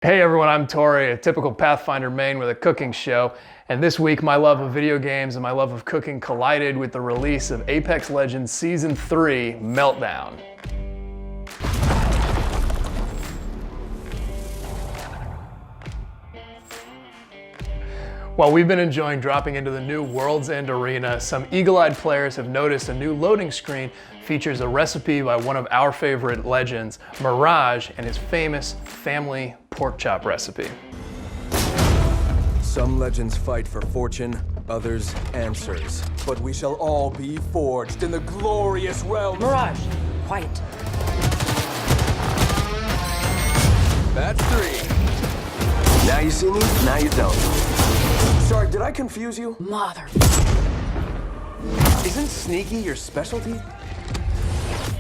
Hey everyone, I'm Tori, a typical Pathfinder main with a cooking show, and this week my love of video games and my love of cooking collided with the release of Apex Legends Season 3 Meltdown. While we've been enjoying dropping into the new World's End arena, some eagle-eyed players have noticed a new loading screen features a recipe by one of our favorite legends, Mirage, and his famous family pork chop recipe. Some legends fight for fortune, others answers. But we shall all be forged in the glorious realm. Mirage, quiet. That's 3. Now you see me, now you don't. Sorry, did I confuse you? Mother. Isn't sneaky your specialty?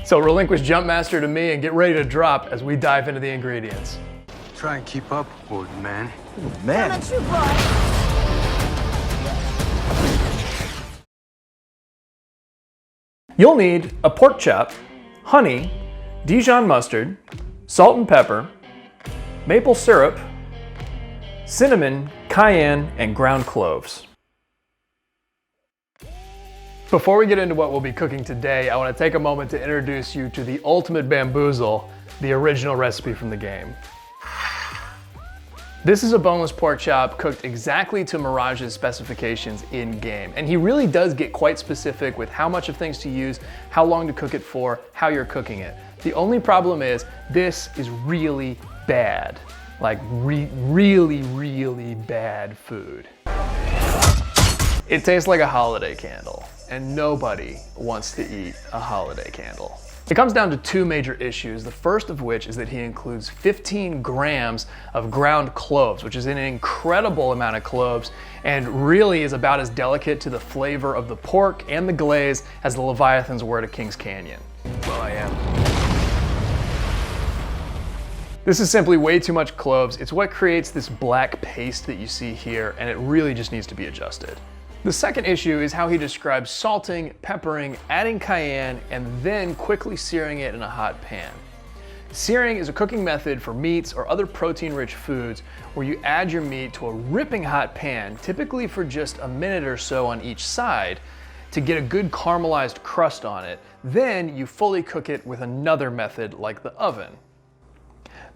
So relinquish Jumpmaster to me and get ready to drop as we dive into the ingredients. Try and keep up, old man. Man. You'll need a pork chop, honey, Dijon mustard, salt and pepper, maple syrup, cinnamon, cayenne, and ground cloves. Before we get into what we'll be cooking today, I want to take a moment to introduce you to the ultimate bamboozle, the original recipe from the game. This is a boneless pork chop cooked exactly to Mirage's specifications in-game, and he really does get quite specific with how much of things to use, how long to cook it for, how you're cooking it. The only problem is, this is really bad. Like really bad food. It tastes like a holiday candle, and nobody wants to eat a holiday candle. It comes down to two major issues, the first of which is that he includes 15 grams of ground cloves, which is an incredible amount of cloves, and really is about as delicate to the flavor of the pork and the glaze as the Leviathans were to King's Canyon. Well, I am. This is simply way too much cloves. It's what creates this black paste that you see here, and it really just needs to be adjusted. The second issue is how he describes salting, peppering, adding cayenne, and then quickly searing it in a hot pan. Searing is a cooking method for meats or other protein-rich foods where you add your meat to a ripping hot pan, typically for just a minute or so on each side, to get a good caramelized crust on it. Then you fully cook it with another method like the oven.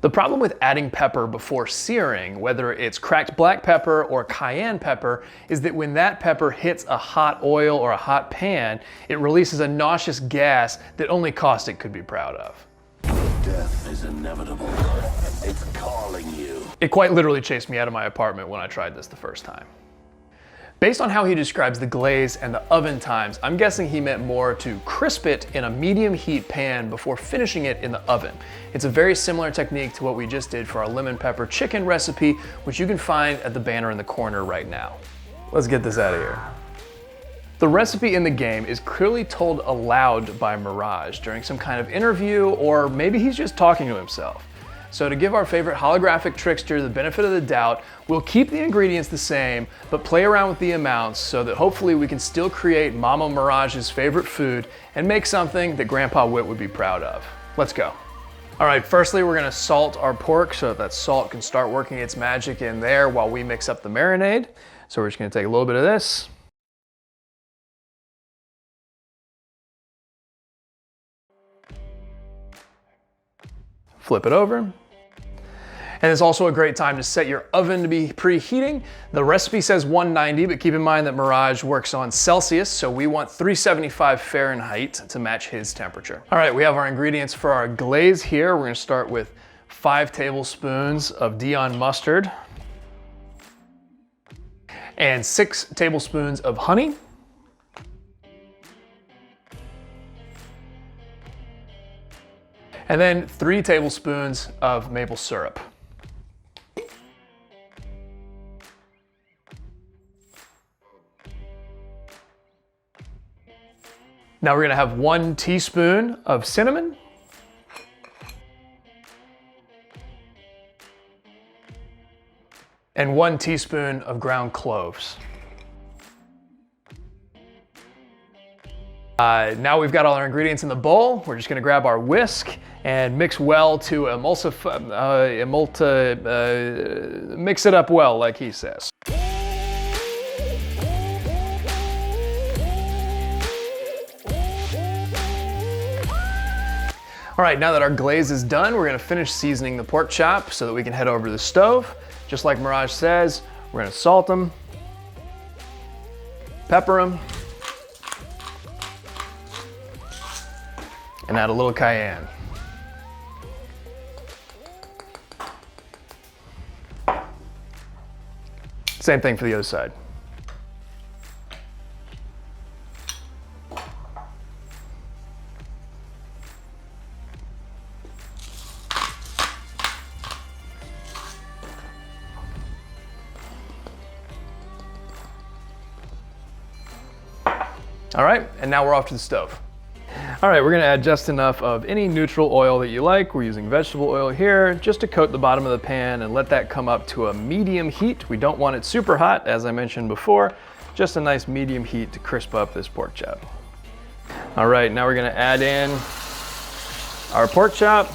The problem with adding pepper before searing, whether it's cracked black pepper or cayenne pepper, is that when that pepper hits a hot oil or a hot pan, it releases a nauseous gas that only caustic could be proud of. Death is inevitable. It's calling you. It quite literally chased me out of my apartment when I tried this the first time. Based on how he describes the glaze and the oven times, I'm guessing he meant more to crisp it in a medium heat pan before finishing it in the oven. It's a very similar technique to what we just did for our lemon pepper chicken recipe, which you can find at the banner in the corner right now. Let's get this out of here. The recipe in the game is clearly told aloud by Mirage during some kind of interview, or maybe he's just talking to himself. So to give our favorite holographic trickster the benefit of the doubt, we'll keep the ingredients the same, but play around with the amounts so that hopefully we can still create Mama Mirage's favorite food and make something that Grandpa Wit would be proud of. Let's go. All right, firstly, we're gonna salt our pork so that salt can start working its magic in there while we mix up the marinade. So we're just gonna take a little bit of this. Flip it over. And it's also a great time to set your oven to be preheating. The recipe says 190, but keep in mind that Mirage works on Celsius, so we want 375 Fahrenheit to match his temperature. All right, we have our ingredients for our glaze here. We're gonna start with 5 tablespoons of Dijon mustard and 6 tablespoons of honey. And then 3 tablespoons of maple syrup. Now we're gonna have 1 teaspoon of cinnamon. And 1 teaspoon of ground cloves. Now we've got all our ingredients in the bowl. We're just gonna grab our whisk and mix well to mix it up well, like he says. All right, now that our glaze is done, we're gonna finish seasoning the pork chop so that we can head over to the stove. Just like Mirage says, we're gonna salt them, pepper them, and add a little cayenne. Same thing for the other side. All right, and now we're off to the stove. All right, we're gonna add just enough of any neutral oil that you like. We're using vegetable oil here just to coat the bottom of the pan and let that come up to a medium heat. We don't want it super hot, as I mentioned before, just a nice medium heat to crisp up this pork chop. All right, now we're gonna add in our pork chop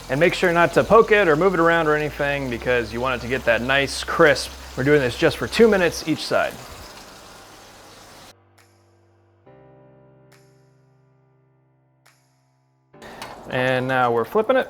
and make sure not to poke it or move it around or anything because you want it to get that nice crisp. We're doing this just for 2 minutes each side. And now we're flipping it.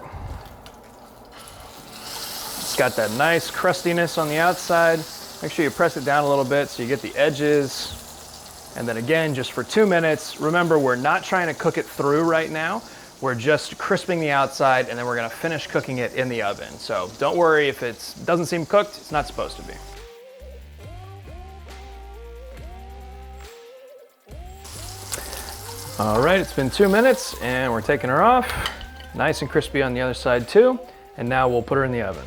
It's got that nice crustiness on the outside. Make sure you press it down a little bit so you get the edges. And then again, just for 2 minutes. Remember, we're not trying to cook it through right now. We're just crisping the outside and then we're gonna finish cooking it in the oven. So don't worry if it doesn't seem cooked, it's not supposed to be. All right, it's been 2 minutes and we're taking her off. Nice and crispy on the other side too. And now we'll put her in the oven.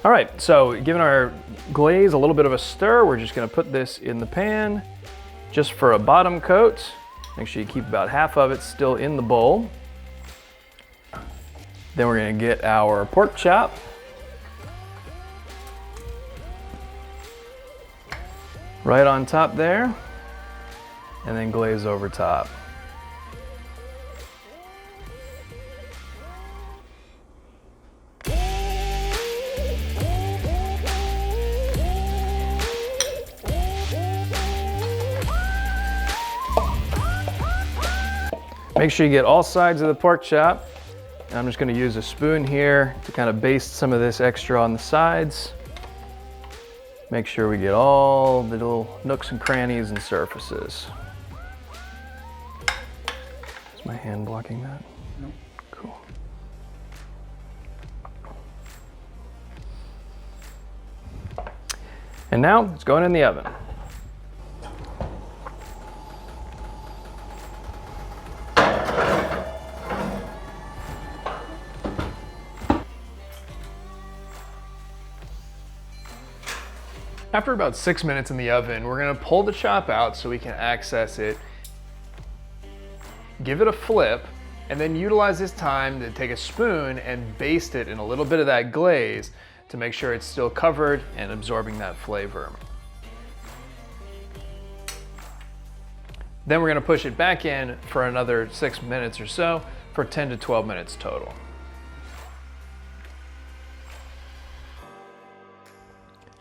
All right, so giving our glaze a little bit of a stir, we're just gonna put this in the pan just for a bottom coat. Make sure you keep about half of it still in the bowl. Then we're gonna get our pork chop. Right on top there. And then glaze over top. Make sure you get all sides of the pork chop. And I'm just gonna use a spoon here to kind of baste some of this extra on the sides. Make sure we get all the little nooks and crannies and surfaces. Is my hand blocking that? No. Cool. And now it's going in the oven. After about 6 minutes in the oven, we're gonna pull the chop out so we can access it, give it a flip, and then utilize this time to take a spoon and baste it in a little bit of that glaze to make sure it's still covered and absorbing that flavor. Then we're gonna push it back in for another 6 minutes or so for 10 to 12 minutes total.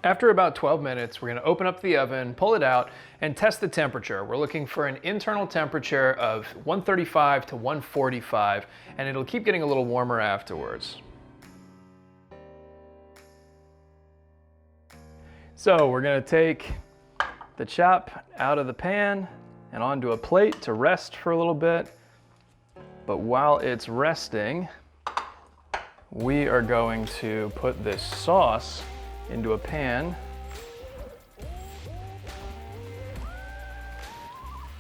After about 12 minutes, we're gonna open up the oven, pull it out, and test the temperature. We're looking for an internal temperature of 135 to 145, and it'll keep getting a little warmer afterwards. So we're gonna take the chop out of the pan and onto a plate to rest for a little bit. But while it's resting, we are going to put this sauce into a pan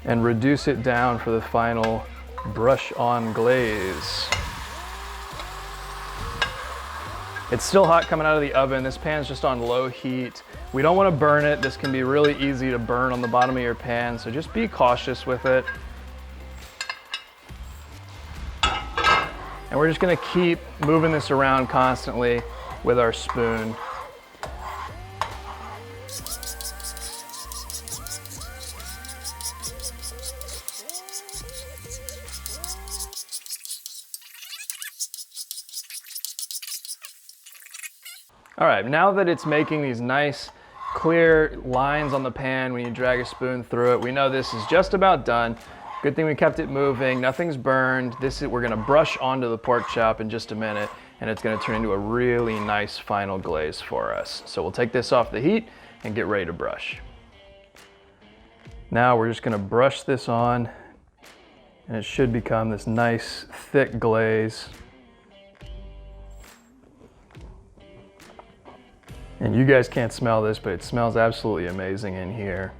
and reduce it down for the final brush on glaze. It's still hot coming out of the oven. This pan's just on low heat. We don't want to burn it. This can be really easy to burn on the bottom of your pan, so just be cautious with it. And we're just gonna keep moving this around constantly with our spoon. All right, now that it's making these nice clear lines on the pan when you drag a spoon through it, we know this is just about done. Good thing we kept it moving, nothing's burned. We're gonna brush onto the pork chop in just a minute, and it's gonna turn into a really nice final glaze for us. So we'll take this off the heat and get ready to brush. Now we're just gonna brush this on, and it should become this nice thick glaze. And you guys can't smell this, but it smells absolutely amazing in here.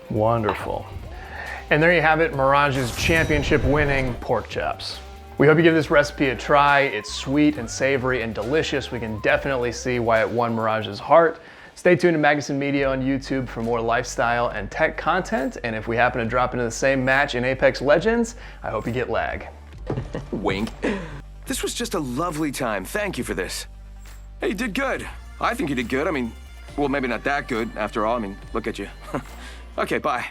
Wonderful. And there you have it, Mirage's championship-winning pork chops. We hope you give this recipe a try. It's sweet and savory and delicious. We can definitely see why it won Mirage's heart. Stay tuned to Magazine Media on YouTube for more lifestyle and tech content. And if we happen to drop into the same match in Apex Legends, I hope you get lag. Wink. This was just a lovely time. Thank you for this. Hey, you did good. I think you did good. I mean, well, maybe not that good after all. I mean, look at you. Okay, bye.